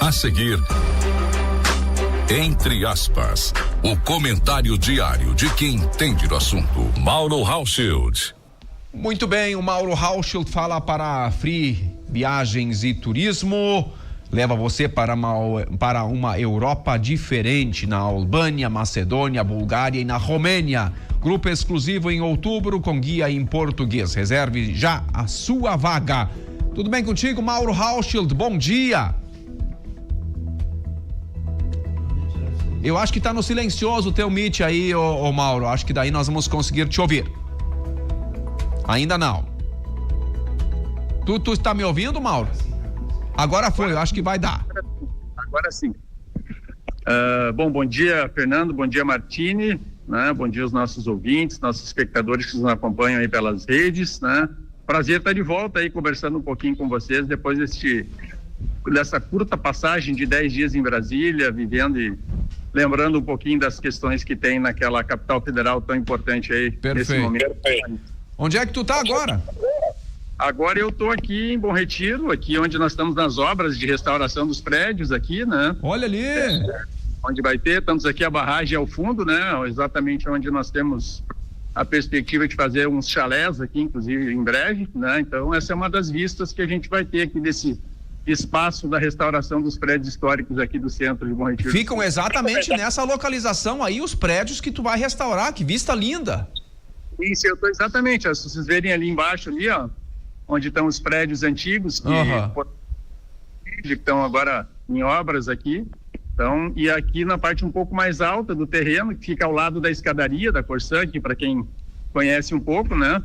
A seguir, Entre Aspas, o comentário diário de quem entende do assunto. Mauro Hauschild. Muito bem, o Mauro Hauschild fala para Free Viagens e Turismo. Leva você para uma Europa diferente, na Albânia, Macedônia, Bulgária e na Romênia. Grupo exclusivo em outubro com guia em português. Reserve já a sua vaga. Tudo bem contigo, Mauro Hauschild? Bom dia. Eu acho que tá no silencioso o teu Meet aí, ô Mauro. Acho que daí nós vamos conseguir te ouvir. Ainda não. Tu está me ouvindo, Mauro? Agora foi, eu acho que vai dar. Agora sim. Bom dia, Fernando. Bom dia, Martini. Né? Bom dia aos nossos ouvintes, nossos espectadores que nos acompanham aí pelas redes. Né? Prazer estar de volta aí conversando um pouquinho com vocês depois dessa curta passagem de 10 dias em Brasília, vivendo e lembrando um pouquinho das questões que tem naquela capital federal tão importante aí. Perfeito. Nesse momento. Onde é que tu tá agora? Agora eu estou aqui em Bom Retiro, aqui onde nós estamos nas obras de restauração dos prédios aqui, né? Olha ali! Onde vai ter, estamos aqui a barragem ao fundo, né? Exatamente onde nós temos a perspectiva de fazer uns chalés aqui, inclusive em breve, né? Então essa é uma das vistas que a gente vai ter aqui desse espaço da restauração dos prédios históricos aqui do centro de Bom Retiro. Ficam exatamente nessa localização aí os prédios que tu vai restaurar, que vista linda! Isso, eu estou exatamente, se vocês verem ali embaixo ali, ó, onde estão os prédios antigos que estão agora em obras aqui. Então, e aqui na parte um pouco mais alta do terreno, que fica ao lado da escadaria da Corsã, que para quem conhece um pouco, né?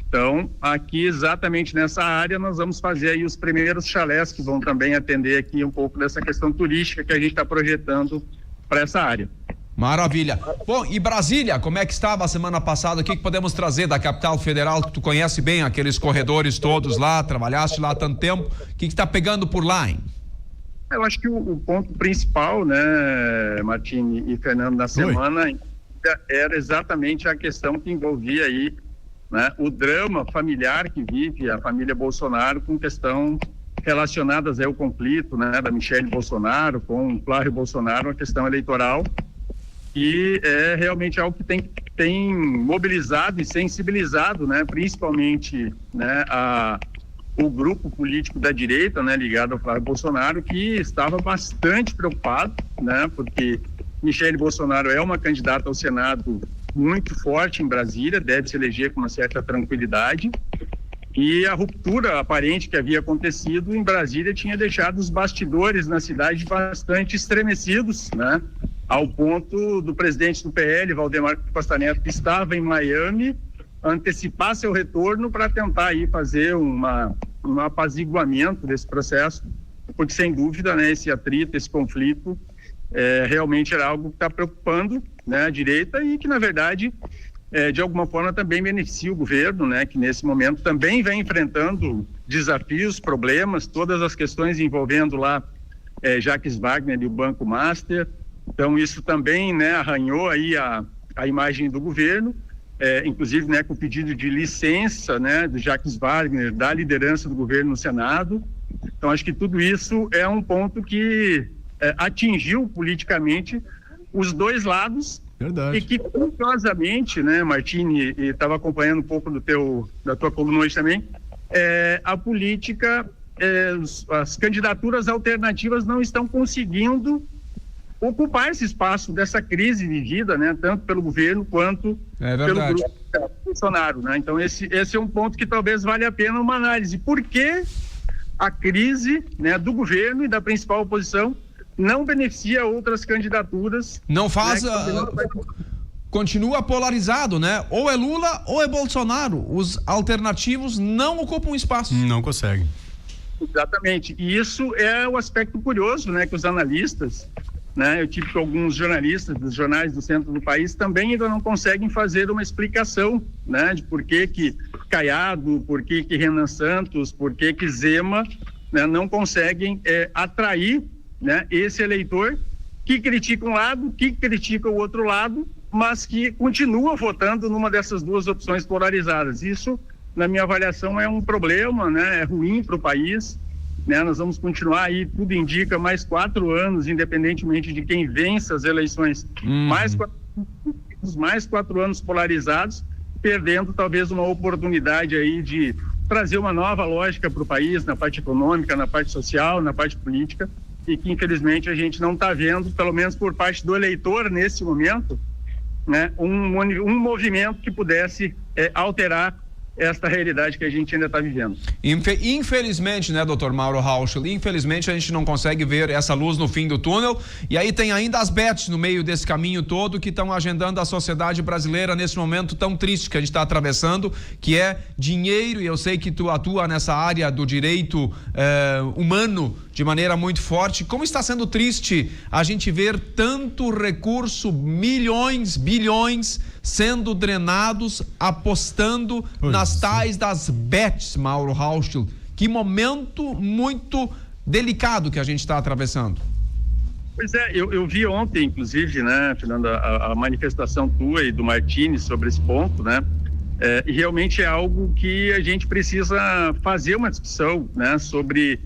Então, aqui exatamente nessa área nós vamos fazer aí os primeiros chalés que vão também atender aqui um pouco dessa questão turística que a gente está projetando para essa área. Maravilha. Bom, e Brasília, como é que estava a semana passada? O que podemos trazer da capital federal, que tu conhece bem aqueles corredores todos lá, trabalhaste lá há tanto tempo, o que está pegando por lá, hein? Eu acho que o ponto principal, né, Martini e Fernando, na semana era exatamente a questão que envolvia aí, né, o drama familiar que vive a família Bolsonaro com questão relacionadas ao conflito, né, da Michelle Bolsonaro com o Flávio Bolsonaro, uma questão eleitoral. E é realmente algo que tem mobilizado e sensibilizado, né, principalmente, né, o grupo político da direita, né, ligado ao Flávio Bolsonaro, que estava bastante preocupado, né, porque Michelle Bolsonaro é uma candidata ao Senado muito forte em Brasília, deve se eleger com uma certa tranquilidade, e a ruptura aparente que havia acontecido em Brasília tinha deixado os bastidores na cidade bastante estremecidos, né, ao ponto do presidente do PL, Valdemar Costa Neto, que estava em Miami, antecipar seu retorno para tentar aí fazer um apaziguamento desse processo, porque sem dúvida, né, esse atrito, esse conflito, realmente era algo que está preocupando, né, a direita e que na verdade, de alguma forma também beneficia o governo, né, que nesse momento também vem enfrentando desafios, problemas, todas as questões envolvendo lá Jacques Wagner e o Banco Master. Então isso também, né, arranhou aí a imagem do governo, inclusive, né, com o pedido de licença, né, do Jacques Wagner, da liderança do governo no Senado. Então acho que tudo isso é um ponto que atingiu politicamente os dois lados. Verdade. E que curiosamente, né, Martini, e estava acompanhando um pouco da tua coluna hoje também, a política, as candidaturas alternativas não estão conseguindo ocupar esse espaço dessa crise vivida, né, tanto pelo governo quanto pelo grupo Bolsonaro, né? Então esse é um ponto que talvez valha a pena uma análise. Por que a crise, né, do governo e da principal oposição não beneficia outras candidaturas? Não faz, continua polarizado, né? Ou é Lula ou é Bolsonaro. Os alternativos não ocupam espaço. Não conseguem. Exatamente. E isso é o aspecto curioso, né, que os analistas, né, eu tive com alguns jornalistas dos jornais do centro do país também ainda não conseguem fazer uma explicação, né, de por que Caiado, por que Renan Santos, por que Zema, né, não conseguem atrair, né, esse eleitor que critica um lado, que critica o outro lado, mas que continua votando numa dessas duas opções polarizadas. Isso, na minha avaliação, é um problema, né, é ruim para o país. né? Nós vamos continuar aí, tudo indica, mais 4 anos, independentemente de quem vença as eleições, mais 4 anos polarizados, perdendo talvez uma oportunidade aí de trazer uma nova lógica para o país, na parte econômica, na parte social, na parte política, e que infelizmente a gente não está vendo, pelo menos por parte do eleitor nesse momento, né, um movimento que pudesse alterar esta realidade que a gente ainda está vivendo. Infelizmente, né, doutor Mauro Rauschel, infelizmente a gente não consegue ver essa luz no fim do túnel, e aí tem ainda as bets no meio desse caminho todo que estão agendando a sociedade brasileira nesse momento tão triste que a gente está atravessando, que é dinheiro, e eu sei que tu atua nessa área do direito humano de maneira muito forte. Como está sendo triste a gente ver tanto recurso, milhões, bilhões sendo drenados, apostando nas tais das bets, Mauro Rauschel. Que momento muito delicado que a gente está atravessando. Pois é, eu vi ontem, inclusive, né, Fernando, a manifestação tua e do Martini sobre esse ponto, né? E realmente é algo que a gente precisa fazer uma discussão, né, sobre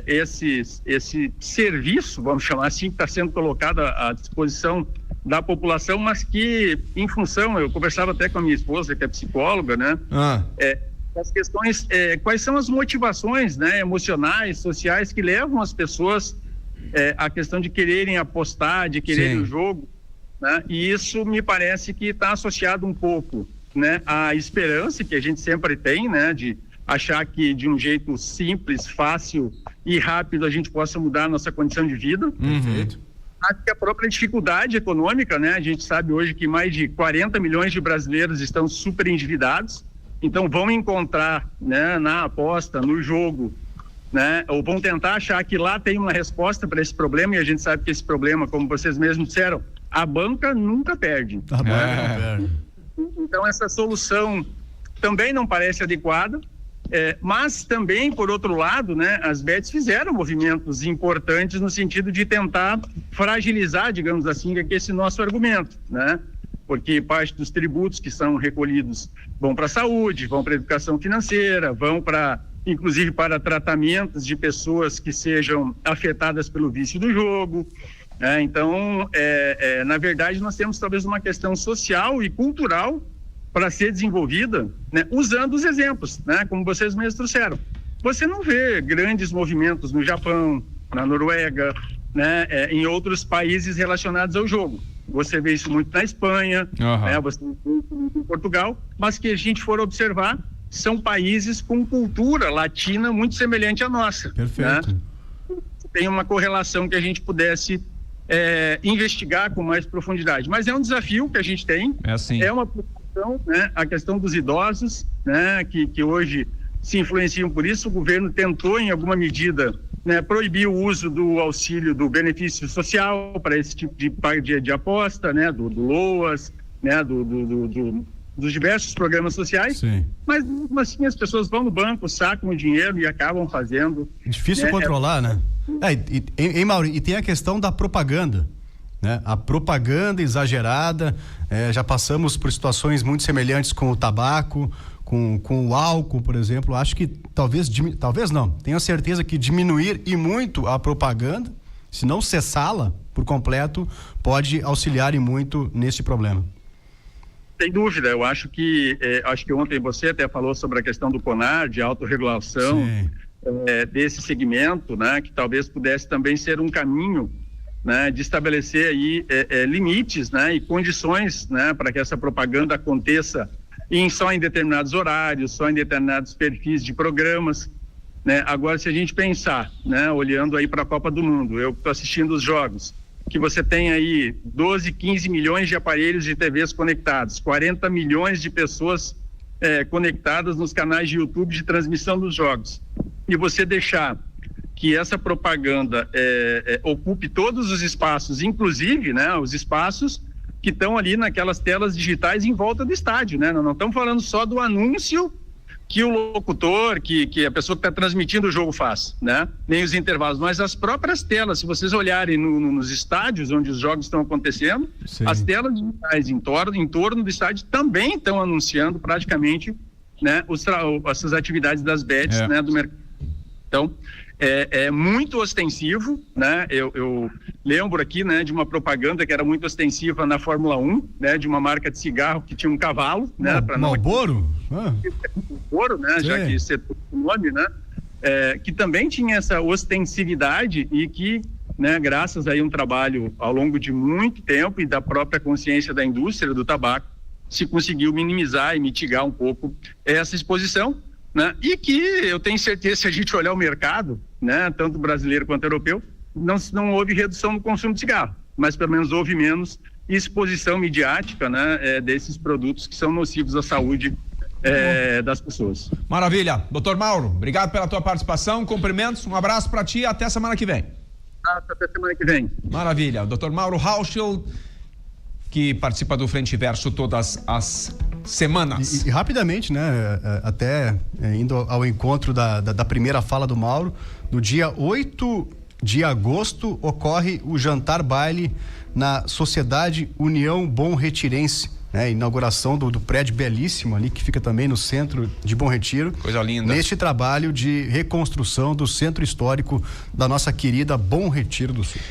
esse serviço, vamos chamar assim, que está sendo colocado à disposição da população, mas que, em função, eu conversava até com a minha esposa, que é psicóloga, né? As questões, quais são as motivações, né, emocionais, sociais, que levam as pessoas à questão de quererem apostar, de quererem o jogo, né? E isso me parece que está associado um pouco, né, à esperança que a gente sempre tem, né, de achar que de um jeito simples, fácil e rápido a gente possa mudar a nossa condição de vida. Acho que a própria dificuldade econômica, né? A gente sabe hoje que mais de 40 milhões de brasileiros estão super endividados, então vão encontrar, né, na aposta, no jogo, né, ou vão tentar achar que lá tem uma resposta para esse problema, e a gente sabe que esse problema, como vocês mesmos disseram, a banca nunca perde. A banca não perde. Então essa solução também não parece adequada. Mas também, por outro lado, né, as bets fizeram movimentos importantes no sentido de tentar fragilizar, digamos assim, esse nosso argumento, né? Porque parte dos tributos que são recolhidos vão para a saúde, vão para a educação financeira, vão inclusive para tratamentos de pessoas que sejam afetadas pelo vício do jogo. Então, na verdade, nós temos talvez uma questão social e cultural para ser desenvolvida, né, usando os exemplos, né, como vocês mesmos trouxeram. Você não vê grandes movimentos no Japão, na Noruega, né, em outros países relacionados ao jogo. Você vê isso muito na Espanha, né, você vê isso muito em Portugal, mas que a gente for observar, são países com cultura latina muito semelhante à nossa. Perfeito. Né? Tem uma correlação que a gente pudesse investigar com mais profundidade. Mas é um desafio que a gente tem. É uma preocupação, né? A questão dos idosos, né? Que hoje se influenciam por isso. O governo tentou, em alguma medida, né, proibir o uso do auxílio do benefício social para esse tipo de aposta, né? Do LOAS, né? Dos diversos programas sociais. Sim. Mas assim as pessoas vão no banco, sacam o dinheiro e acabam fazendo. Difícil controlar, né? Mauro, e tem a questão da propaganda, né? A propaganda exagerada, já passamos por situações muito semelhantes com o tabaco, com o álcool, por exemplo. Acho que talvez não, tenho certeza que diminuir e muito a propaganda, se não cessá-la por completo, pode auxiliar e muito nesse problema. Sem dúvida, eu acho que ontem você até falou sobre a questão do CONAR, de autorregulação desse segmento, né, que talvez pudesse também ser um caminho, né, de estabelecer aí limites, né, e condições, né, para que essa propaganda aconteça só em determinados horários, só em determinados perfis de programas, né. Agora, se a gente pensar, né, olhando aí para a Copa do Mundo, eu estou assistindo os jogos, que você tem aí 12, 15 milhões de aparelhos de TVs conectados, 40 milhões de pessoas conectadas nos canais de YouTube de transmissão dos jogos, e você deixar que essa propaganda ocupe todos os espaços, inclusive, né, os espaços que estão ali naquelas telas digitais em volta do estádio, né? Não estamos falando só do anúncio que o locutor, que a pessoa que está transmitindo o jogo faz, né? Nem os intervalos, mas as próprias telas. Se vocês olharem nos estádios onde os jogos estão acontecendo, sim, as telas digitais em torno do estádio também estão anunciando praticamente, né, essas atividades das bets, né, do mercado. Então, é muito ostensivo, né? Eu lembro aqui, né, de uma propaganda que era muito ostensiva na Fórmula 1, né, de uma marca de cigarro que tinha um cavalo, né, para não Marlboro? Marlboro, né, Sim. já que você tocou o nome, né, que também tinha essa ostensividade e que, né, graças aí a um trabalho ao longo de muito tempo e da própria consciência da indústria do tabaco, se conseguiu minimizar e mitigar um pouco essa exposição, né? E que eu tenho certeza, se a gente olhar o mercado, né, tanto brasileiro quanto europeu, não houve redução no consumo de cigarro, mas pelo menos houve menos exposição midiática, né, desses produtos que são nocivos à saúde das pessoas. Maravilha. Doutor Mauro, obrigado pela tua participação, cumprimentos, um abraço para ti e até semana que vem. Até semana que vem. Maravilha. Doutor Mauro Hauschild, que participa do Frente Verso todas as semanas. E rapidamente, né, até indo ao encontro da primeira fala do Mauro, no dia 8 de agosto ocorre o jantar baile na Sociedade União Bom Retirense, né, inauguração do prédio belíssimo ali, que fica também no centro de Bom Retiro. Coisa linda. Neste trabalho de reconstrução do centro histórico da nossa querida Bom Retiro do Sul.